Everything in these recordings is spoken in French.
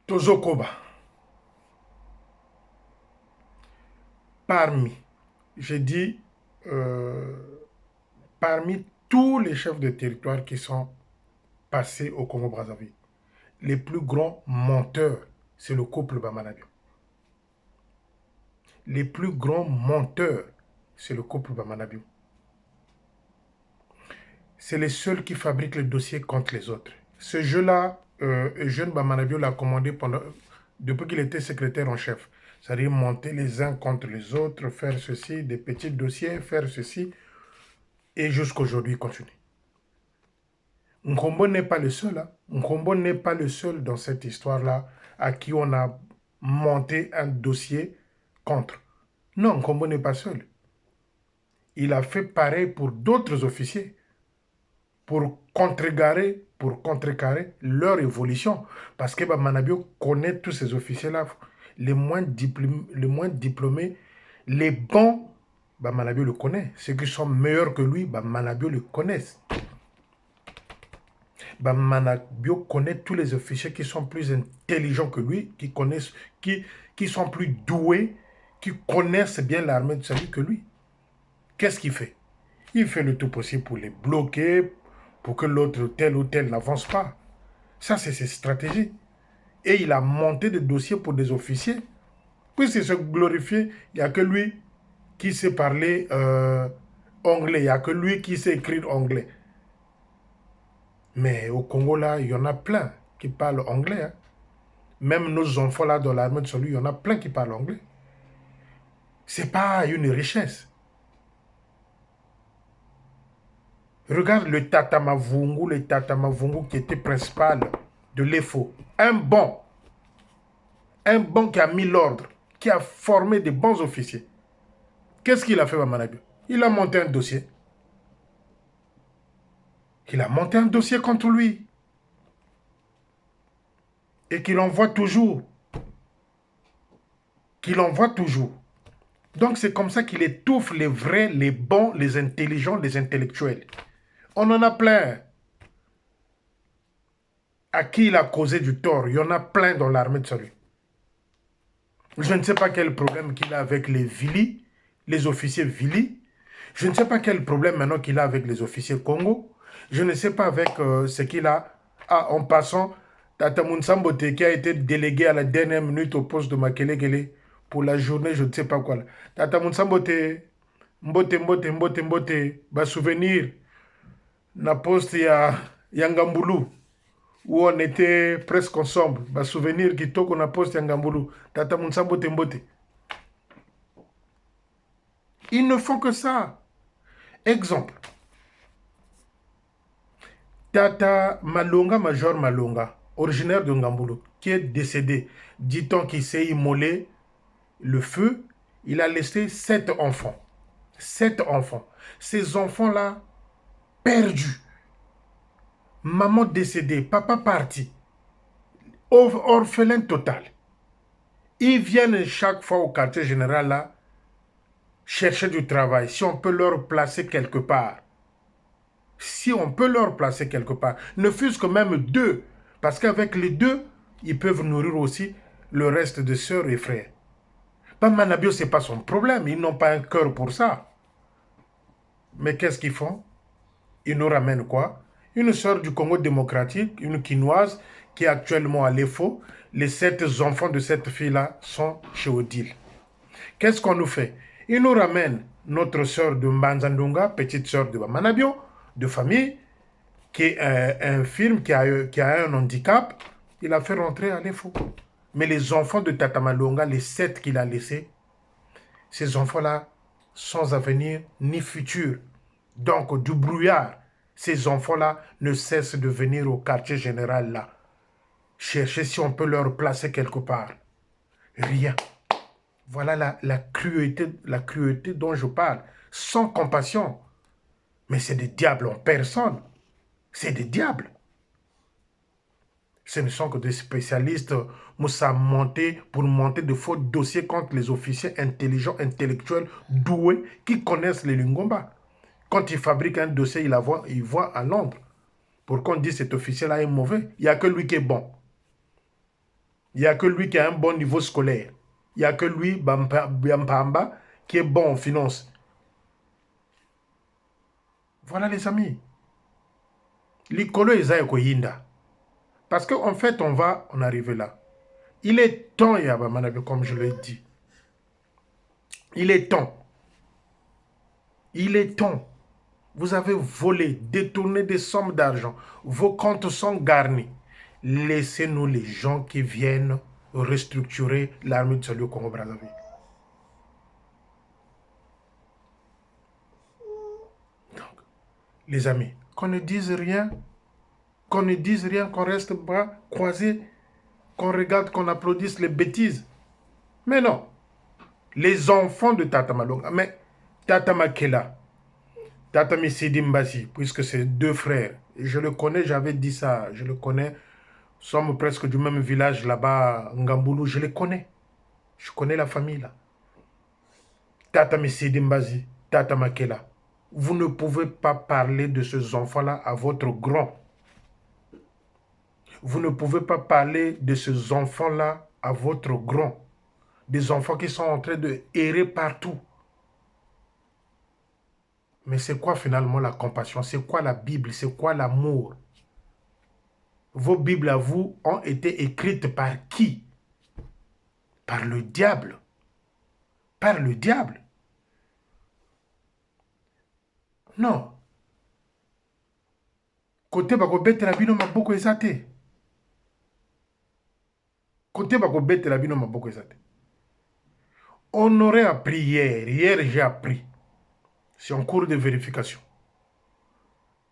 Tozokoba, parmi, j'ai dit, parmi tous les chefs de territoire qui sont passés au Congo-Brazzaville, les plus grands menteurs, c'est le couple Bamanabio. Les plus grands menteurs, c'est le couple Bamanabio. C'est les seuls qui fabriquent les dossiers contre les autres. Ce jeu-là, Eugène Bamanabio l'a commandé depuis qu'il était secrétaire en chef. C'est-à-dire monter les uns contre les autres, faire ceci, des petits dossiers, faire ceci, et jusqu'aujourd'hui, il continue. Nkombo n'est pas le seul. Hein. Nkombo n'est pas le seul dans cette histoire-là à qui on a monté un dossier contre. Non, Nkombo n'est pas seul. Il a fait pareil pour d'autres officiers pour contrecarrer leur évolution. Parce que Manabio connaît tous ces officiers-là, les moins diplômés, les bons, Manabio le connaît. Ceux qui sont meilleurs que lui, Manabio le connaissent. Manabio connaît tous les officiers qui sont plus intelligents que lui, qui connaissent, qui sont plus doués, qui connaissent bien l'armée de salut que lui. Qu'est-ce qu'il fait? Il fait le tout possible pour les bloquer, pour que l'autre tel ou tel n'avance pas. Ça, c'est ses stratégies. Et il a monté des dossiers pour des officiers. Puisqu'il se glorifiait, il n'y a que lui qui sait parler anglais. Il n'y a que lui qui sait écrire anglais. Mais au Congo, là, il y en a plein qui parlent anglais. Hein. Même nos enfants, là, dans l'armée de salut, il y en a plein qui parlent anglais. Ce n'est pas une richesse. Regarde le Tata Mavungu qui était principal de l'EFO. Un bon qui a mis l'ordre, qui a formé de bons officiers. Qu'est-ce qu'il a fait, Bamanabio? Il a monté un dossier. Il a monté un dossier contre lui. Et qu'il envoie toujours. Donc c'est comme ça qu'il étouffe les vrais, les bons, les intelligents, les intellectuels. On en a plein. À qui il a causé du tort? Il y en a plein dans l'armée de salut. Je ne sais pas quel problème qu'il a avec les Vili, les officiers Vili. Je ne sais pas quel problème maintenant qu'il a avec les officiers Congo. Je ne sais pas avec ce qu'il a. Ah, en passant, Tata Mounsambote qui a été délégué à la dernière minute au poste de Makelekele pour la journée, je ne sais pas quoi. Là. Tata Mounsambote, Mbote, va souvenir, na poste ya Ngambulu, où on était presque ensemble. Va souvenir qui toque na poste ya Ngambulu. Tata Mounsambote. Ils ne font que ça. Exemple. Tata Malonga, Major Malonga, originaire de Ngambulu, qui est décédé, dit-on qu'il s'est immolé le feu, il a laissé 7 enfants. 7 enfants. Ces enfants-là, perdus. Maman décédée, papa parti. Orphelin total. Ils viennent chaque fois au quartier général là, chercher du travail, si on peut leur placer quelque part. Si on peut leur placer quelque part, ne fût-ce que même 2, parce qu'avec les 2, ils peuvent nourrir aussi le reste de sœurs et frères. Manabio, ce n'est pas son problème, ils n'ont pas un cœur pour ça. Mais qu'est-ce qu'ils font? Ils nous ramènent quoi? Une sœur du Congo démocratique, une quinoise, qui est actuellement à l'EFO. Les 7 enfants de cette fille-là sont chez Odile. Qu'est-ce qu'on nous fait? Ils nous ramènent notre sœur de Mbanzandunga, petite sœur de Manabio, de famille, qui est infirme, qui a un handicap, il a fait rentrer à l'EFO. Mais les enfants de Tata Malonga, les 7 qu'il a laissés, ces enfants-là, sans avenir ni futur. Donc, du brouillard. Ces enfants-là ne cessent de venir au quartier général là. Chercher si on peut leur placer quelque part. Rien. Voilà la cruauté dont je parle. Sans compassion. Mais c'est des diables en personne. C'est des diables. Ce ne sont que des spécialistes pour monter de faux dossiers contre les officiers intelligents, intellectuels, doués, qui connaissent les Lingomba. Quand ils fabriquent un dossier, ils voient à Londres. Pour qu'on dise cet officier-là est mauvais, il n'y a que lui qui est bon. Il Il n'y a que lui qui a un bon niveau scolaire. Il n'y a que lui, Bampamba, qui est bon en finance. Voilà les amis. L'icolo est Koyinda. Parce qu'en fait, on va en arriver là. Il est temps, Yabamanabe, comme je l'ai dit. Il est temps. Il est temps. Vous avez volé, détourné des sommes d'argent. Vos comptes sont garnis. Laissez-nous les gens qui viennent restructurer l'armée de salut au Congo-Brazzaville. Donc, les amis, qu'on ne dise rien, qu'on ne dise rien, qu'on reste bras croisés, qu'on regarde, qu'on applaudisse les bêtises. Mais non. Les enfants de Tata Malonga, mais Tata Makela, Tata Missidi Mbasi, puisque c'est deux frères, je le connais, j'avais dit ça, je le connais, nous sommes presque du même village là-bas, Ngamboulou, je les connais. Je connais la famille là. Tata Missidi Mbasi, Tata Makela, vous ne pouvez pas parler de ces enfants-là à votre grand. Vous ne pouvez pas parler de ces enfants-là à votre grand. Des enfants qui sont en train de errer partout. Mais c'est quoi finalement la compassion? C'est quoi la Bible? C'est quoi l'amour? Vos Bibles à vous ont été écrites par qui? Par le diable. Par le diable. Non. Côté bakobete la bino maboko ezate. Côté bakobete la bino maboko ezate. On aurait appris hier j'ai appris, c'est en cours de vérification,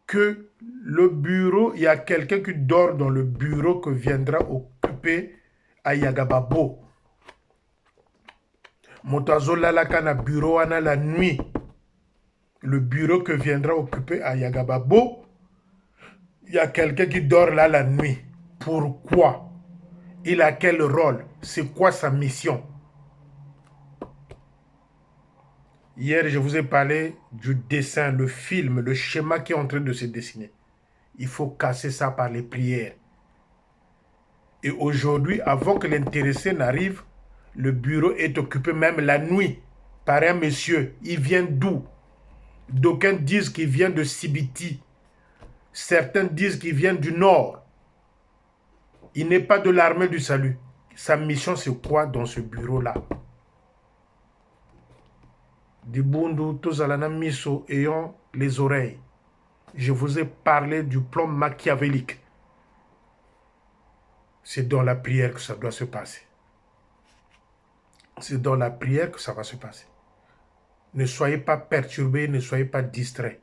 que le bureau, il y a quelqu'un qui dort dans le bureau que viendra occuper à Yagababo. Motazola la bureau ana la nuit. Le bureau que viendra occuper à Yagababo, il y a quelqu'un qui dort là la nuit. Pourquoi? Il a quel rôle? C'est quoi sa mission? Hier, je vous ai parlé du dessin, le film, le schéma qui est en train de se dessiner. Il faut casser ça par les prières. Et aujourd'hui, avant que l'intéressé n'arrive, le bureau est occupé même la nuit par un monsieur. Il vient d'où? D'aucuns disent qu'il vient de Sibiti. Certains disent qu'il vient du nord. Il n'est pas de l'armée du salut. Sa mission, c'est quoi dans ce bureau-là? Dibundu, Tozalana Miso, ayant les oreilles. Je vous ai parlé du plan machiavélique. C'est dans la prière que ça doit se passer. C'est dans la prière que ça va se passer. Ne soyez pas perturbés, ne soyez pas distraits.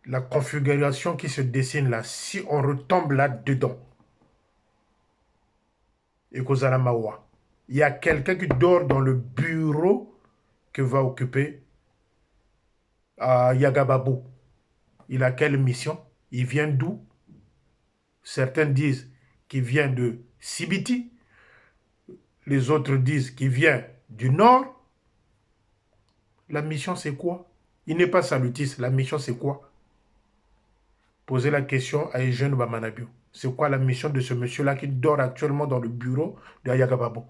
La configuration qui se dessine là, si on retombe là-dedans, et Mawa, il y a quelqu'un qui dort dans le bureau que va occuper Yagababo. Il a quelle mission? Il vient d'où? Certains disent qu'il vient de Sibiti. Les autres disent qu'il vient du nord. La mission, c'est quoi? Il n'est pas salutiste. La mission, c'est quoi? Posez la question à Eugène Bamanabio. C'est quoi la mission de ce monsieur-là qui dort actuellement dans le bureau de Ayagababo?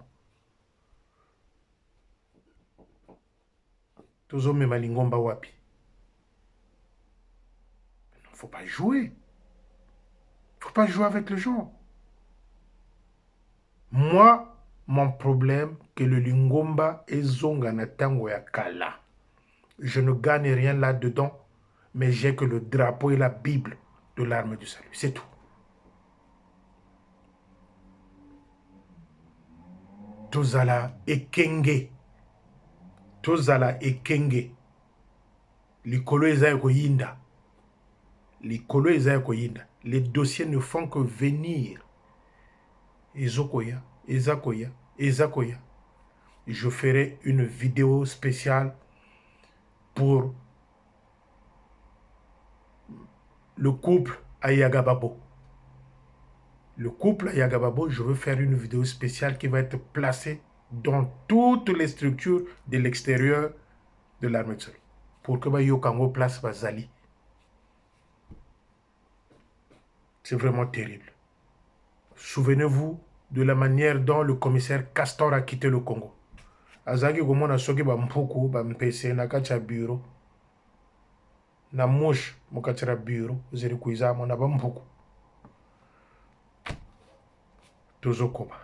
Tozo Memalingomba Wapi. Il ne faut pas jouer. Il ne faut pas jouer avec les gens. Moi, mon problème, que le Lingomba est zonga na tango ya kala. Je ne gagne rien là-dedans, mais j'ai que le drapeau et la Bible de l'armée du salut. C'est tout. Tozala ekenge. Tozala ekenge. Likolo eza koyinda. Likolo eza koyinda. Les dossiers ne font que venir. Ezokoya, Ezakoya, Ezakoya. Je ferai une vidéo spéciale pour le couple Ayagababo. Le couple Ayagababo, je veux faire une vidéo spéciale qui va être placée dans toutes les structures de l'extérieur de l'armée de salut. Pour que Yokango place Bazali. C'est vraiment terrible. Souvenez-vous de la manière dont le commissaire Castor a quitté le Congo. Azaki komona soki ba mpuku ba mpese na kacha bureau. Na moche mokatira bureau zeri kuiza mo na ba mpuku. Tozokoba.